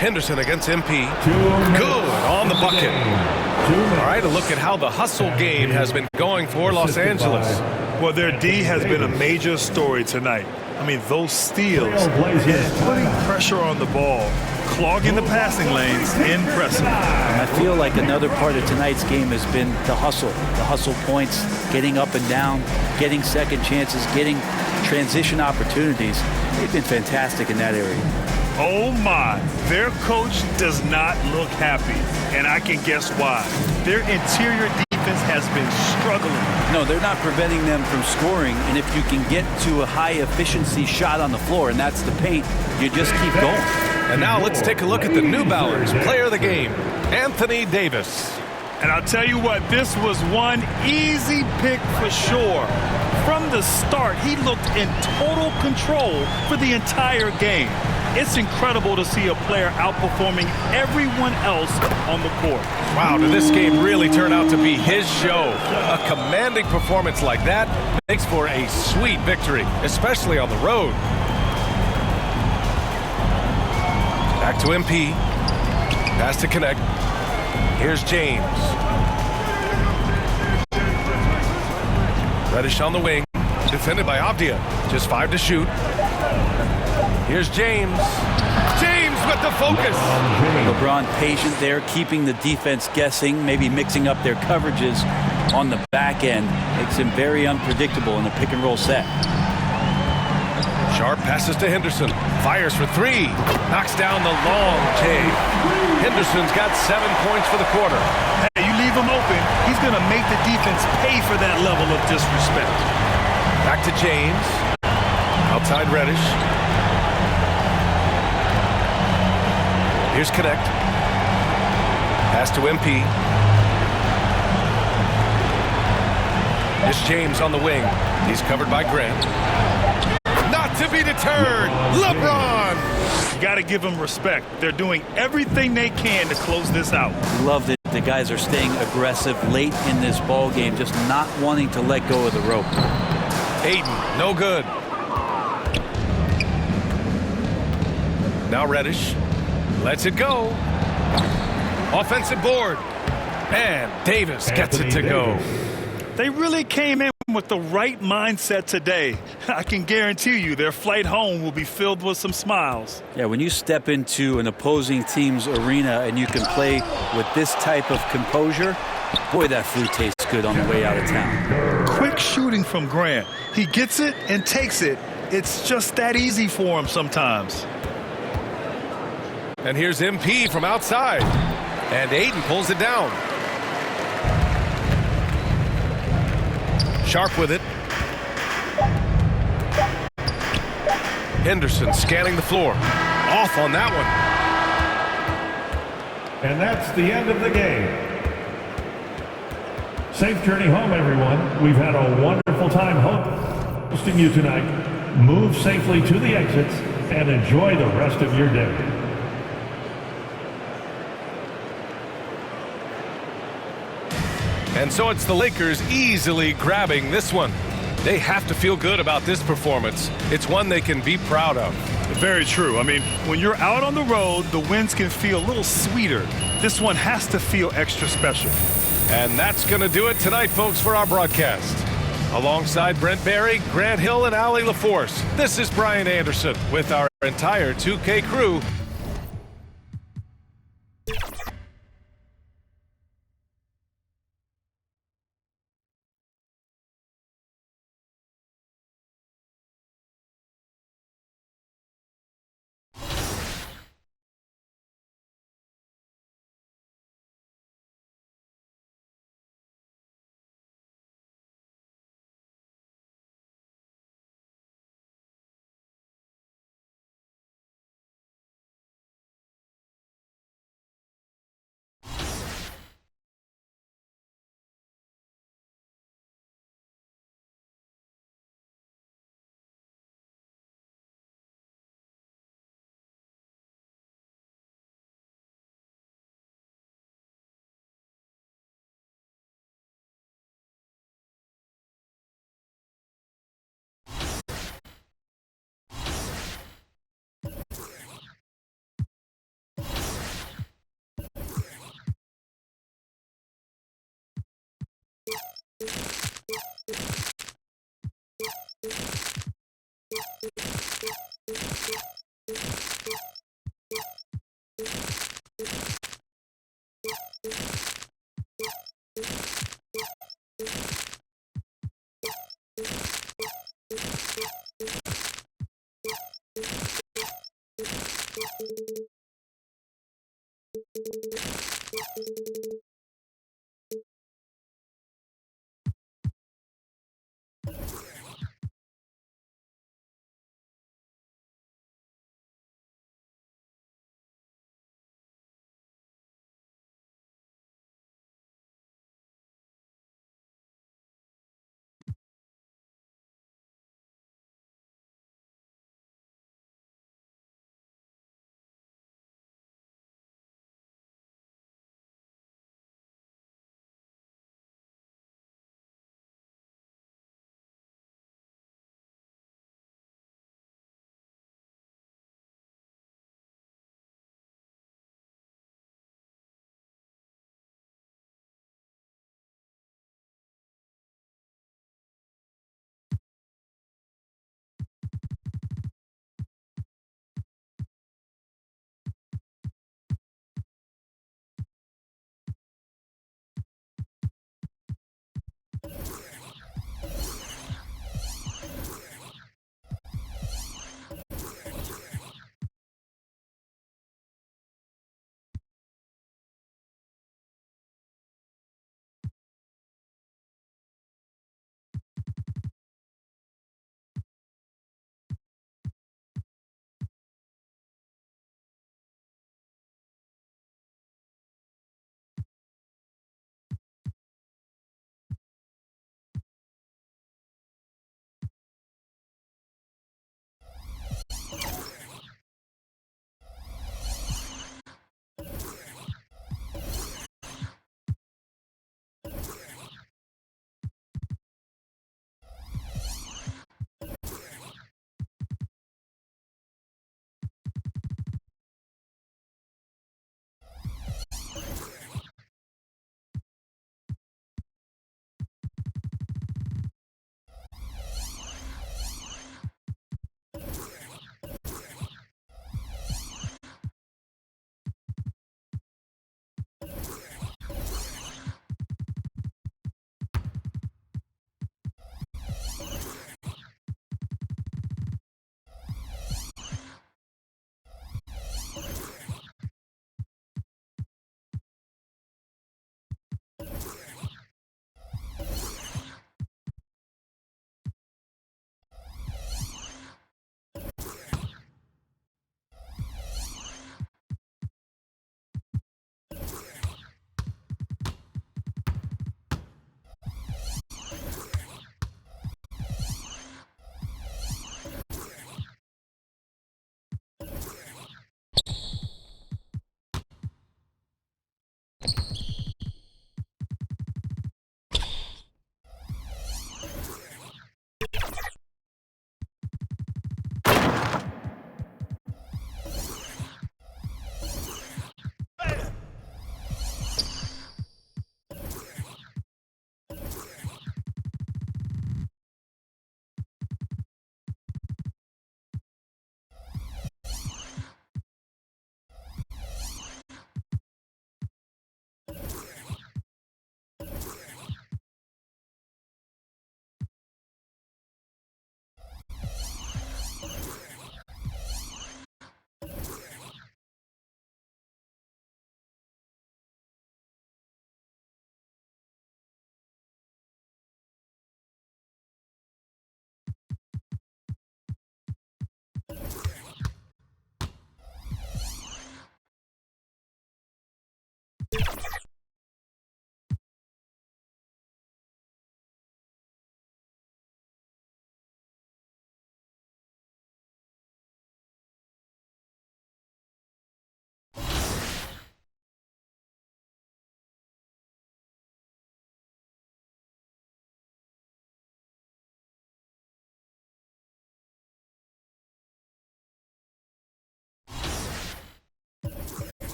Henderson against MP. Good on the bucket. All right, a look at how the hustle game has been going for Los Angeles. Well, their D has been a major story tonight. I mean, those steals, putting pressure on the ball, clogging the passing lanes, impressive. I feel like another part of tonight's game has been the hustle points, getting up and down, getting second chances, getting transition opportunities. They've been fantastic in that area. Oh my, their coach does not look happy, and I can guess why. Their interior defense has been struggling. No, they're not preventing them from scoring, and if you can get to a high efficiency shot on the floor, and that's the paint, you just keep going. And now let's take a look at the New Balance player of the game, Anthony Davis. And I'll tell you what, this was one easy pick for sure. From the start, he looked in total control for the entire game. It's incredible to see a player outperforming everyone else on the court. Wow, did this game really turn out to be his show? A commanding performance like that makes for a sweet victory, especially on the road. Back to MP. Pass to Connect. Here's James. Reddish on the wing. Defended by Avdia. Just 5 to shoot. Here's James. James with the focus. LeBron patient there, keeping the defense guessing, maybe mixing up their coverages on the back end. Makes him very unpredictable in the pick and roll set. Sharp passes to Henderson. Fires for 3. Knocks down the long J. Henderson's got 7 points for the quarter. Hey, you leave him open, he's going to make the defense pay for that level of disrespect. Back to James. Outside Reddish. Here's Connect. Pass to MP. Here's James on the wing. He's covered by Grant. Not to be deterred. LeBron. You got to give them respect. They're doing everything they can to close this out. Love that the guys are staying aggressive late in this ball game, just not wanting to let go of the rope. Aiden, no good. Now Reddish lets it go. Offensive board. And Davis gets it to go. They really came in with the right mindset today. I can guarantee you their flight home will be filled with some smiles. Yeah, when you step into an opposing team's arena and you can play with this type of composure, boy, that food tastes good on the way out of town. Quick shooting from Grant. He gets it and takes it. It's just that easy for him sometimes. And here's MP from outside. And Aiden pulls it down. Sharp with it. Henderson scanning the floor. Off on that one. And that's the end of the game. Safe journey home, everyone. We've had a wonderful time hosting you tonight. Move safely to the exits and enjoy the rest of your day. And so it's the Lakers easily grabbing this one. They have to feel good about this performance. It's one they can be proud of. Very true. I mean, when you're out on the road, the wins can feel a little sweeter. This one has to feel extra special. And that's going to do it tonight, folks, for our broadcast. Alongside Brent Barry, Grant Hill, and Allie LaForce, this is Brian Anderson with our entire 2K crew.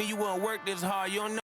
You won't work this hard, you don't know.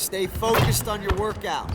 Stay focused on your workout.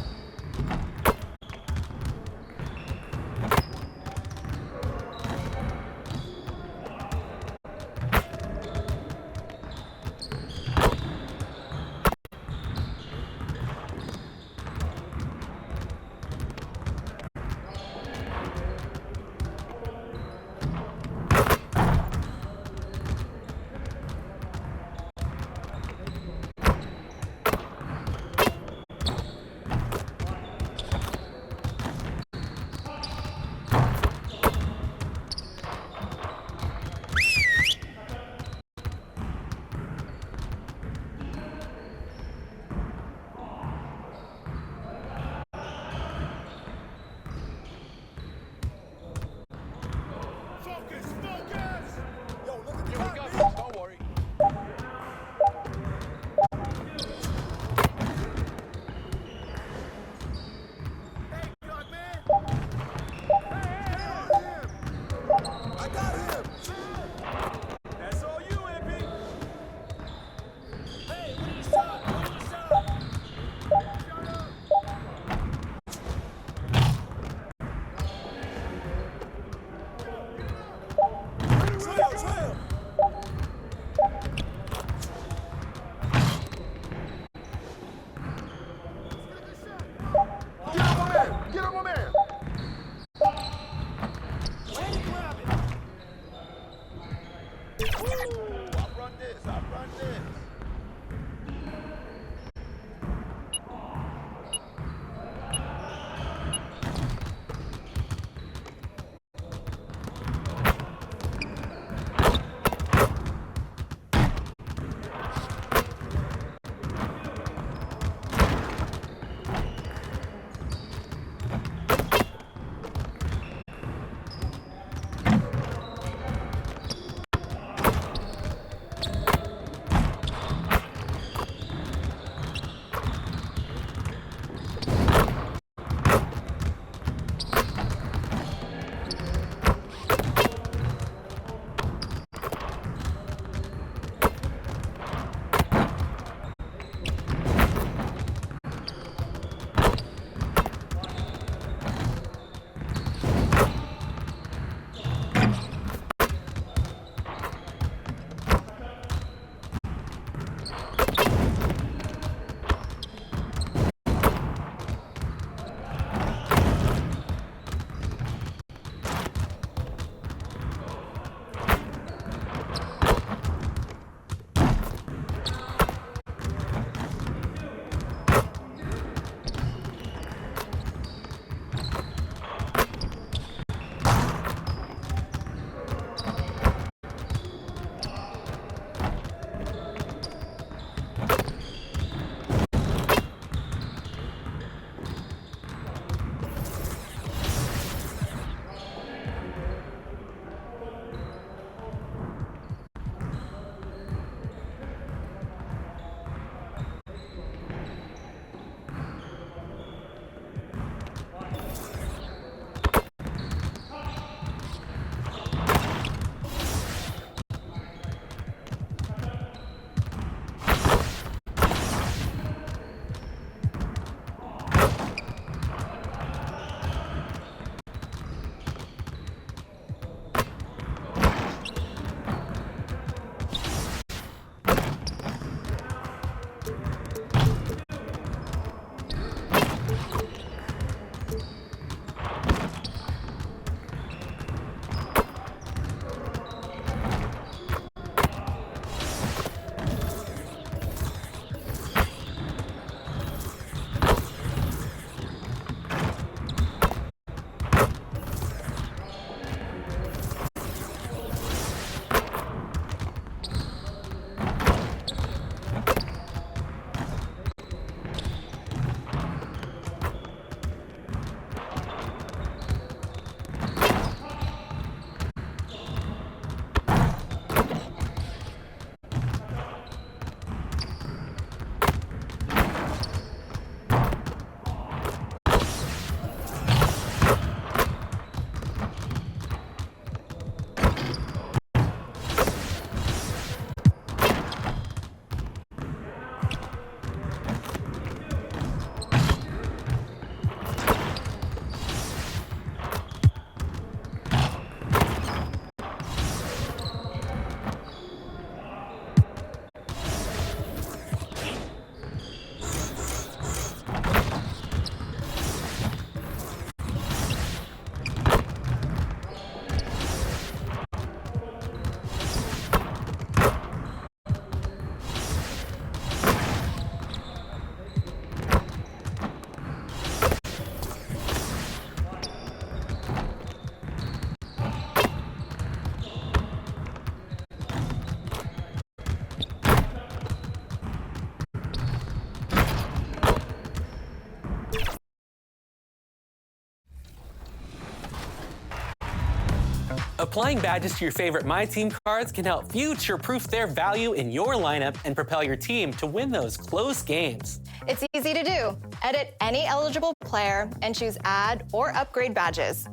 Applying badges to your favorite My Team cards can help future-proof their value in your lineup and propel your team to win those close games. It's easy to do. Edit any eligible player and choose add or upgrade badges.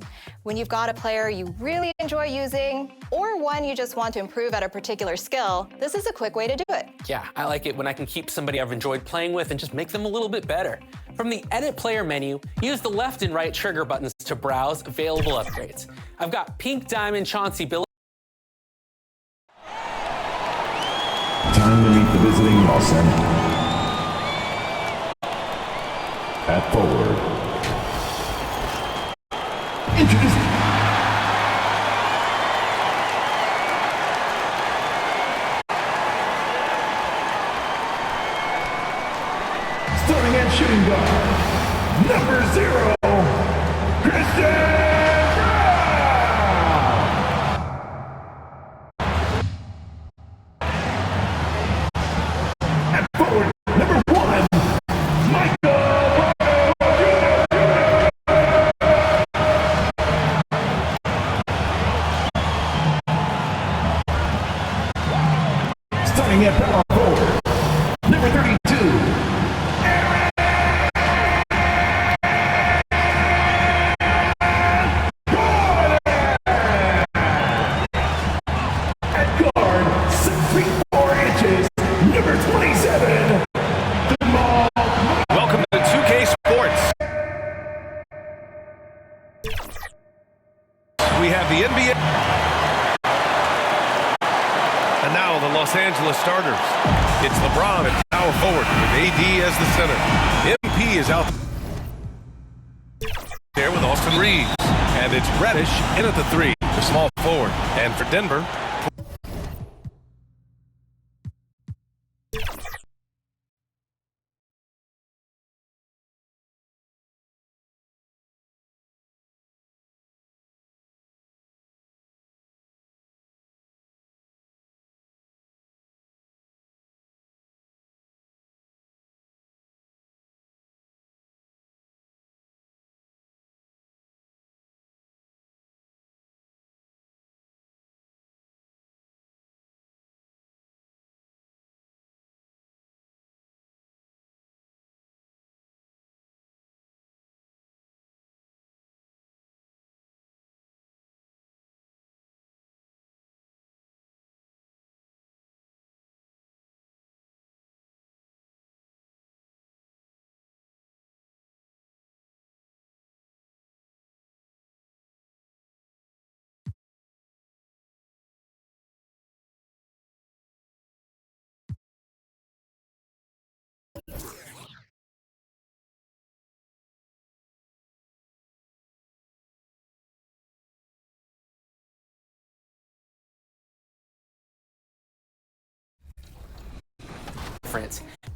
When you've got a player you really enjoy using or one you just want to improve at a particular skill, this is a quick way to do it. Yeah, I like it when I can keep somebody I've enjoyed playing with and just make them a little bit better. From the Edit Player menu, use the left and right trigger buttons to browse available upgrades. I've got Pink Diamond Chauncey Billups. Time to meet the visiting Los Angeles. At forward. Introducing. Starting at shooting guard, number 0, Christian Brown. At forward, number 1, Michael Brown. Starting at power forward, number 32. Welcome to 2K Sports. We have the NBA. And now the Los Angeles starters. It's LeBron at power forward with AD as the center. MP is out there with Austin Reeves. And it's Reddish in at the 3, the small forward. And for Denver,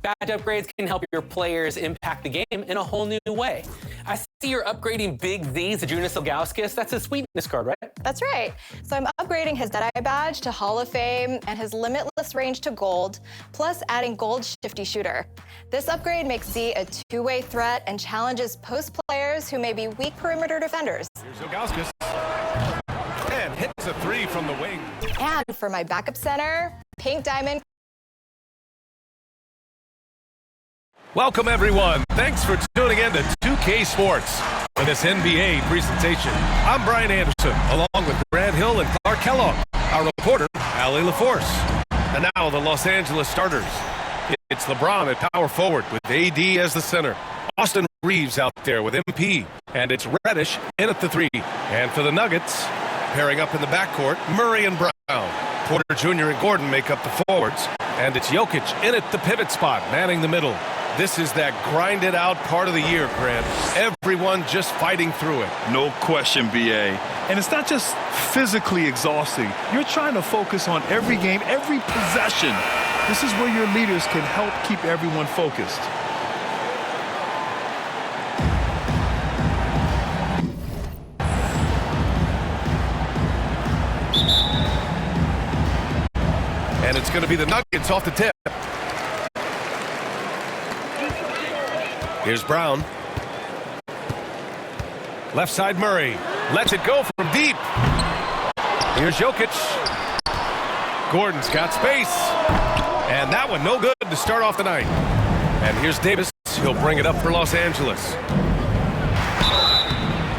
Badge upgrades can help your players impact the game in a whole new way. I see you're upgrading Big Z's Junis Ilgauskas. That's a sweetness card, right? That's right. So I'm upgrading his Deadeye badge to Hall of Fame and his limitless range to gold, plus adding gold shifty shooter. This upgrade makes Z a two-way threat and challenges post players who may be weak perimeter defenders. here's Ilgauskas. And hits a 3 from the wing. And for my backup center, Pink Diamond. Welcome, everyone. Thanks for tuning in to 2K Sports for this NBA presentation. I'm Brian Anderson, along with Brad Hill and Clark Kellogg, our reporter, Allie LaForce. And now the Los Angeles starters. It's LeBron at power forward with AD as the center. Austin Reeves out there with MP. And it's Reddish in at the 3. And for the Nuggets, pairing up in the backcourt, Murray and Brown. Porter Jr. and Gordon make up the forwards. And it's Jokic in at the pivot spot, manning the middle. This is that grinded out part of the year, Grant. Everyone just fighting through it. No question, BA. And it's not just physically exhausting. You're trying to focus on every game, every possession. This is where your leaders can help keep everyone focused. And it's going to be the Nuggets off the tip. Here's Brown. Left side Murray. Lets it go from deep. Here's Jokic. Gordon's got space. And that one no good to start off the night. And here's Davis. He'll bring it up for Los Angeles.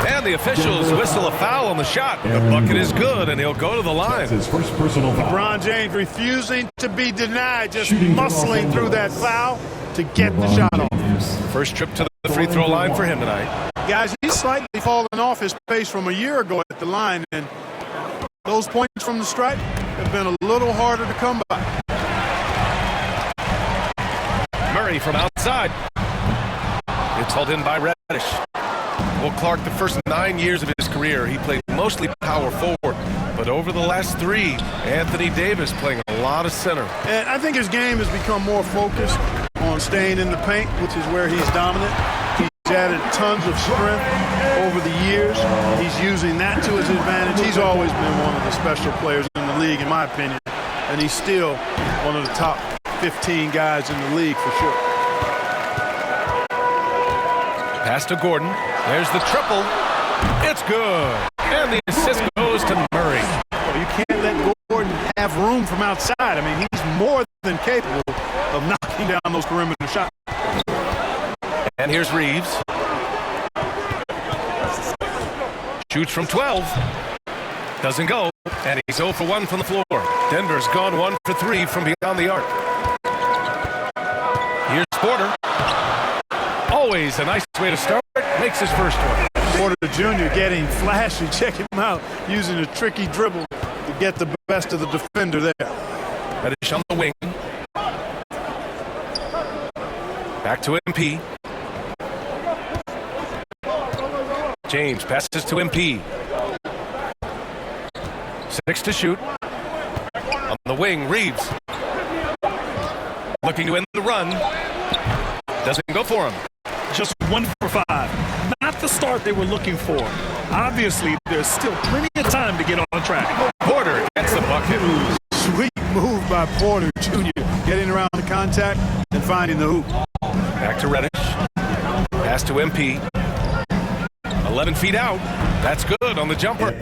And the officials whistle a foul on the shot. The bucket is good, and he'll go to the line. His first personal foul. LeBron James refusing to be denied, just muscling through that foul to get the shot off. First trip to the free throw line for him tonight. Guys, he's slightly fallen off his pace from a year ago at the line, and those points from the stripe have been a little harder to come by. Murray from outside. It's hauled in by Reddish. Well, Clark, the first 9 years of his career, he played mostly power forward. But over the last 3, Anthony Davis playing a lot of center. And I think his game has become more focused on staying in the paint, which is where he's dominant. He's added tons of strength over the years. He's using that to his advantage. He's always been one of the special players in the league, in my opinion. And he's still one of the top 15 guys in the league for sure. Pass to Gordon. There's the triple. It's good. And the assist goes to Murray. Well, you can't let Gordon have room from outside. I mean, he's more than capable of knocking down those perimeter shots. And here's Reeves. Shoots from 12. Doesn't go. And he's 0 for 1 from the floor. Denver's gone 1 for 3 from beyond the arc. Here's Porter. Always a nice way to start. Makes his first one. Porter Jr. getting flashy. Check him out. Using a tricky dribble to get the best of the defender there. Reddish on the wing. Back to MP. James passes to MP. 6 to shoot. On the wing, Reeves. Looking to end the run. Doesn't go for him. Just 1 for 5. Not the start they were looking for. Obviously, there's still plenty of time to get on track. Porter gets the bucket. Sweet move by Porter Jr. Getting around the contact and finding the hoop. Back to Reddish. Pass to MP. 11 feet out. That's good on the jumper.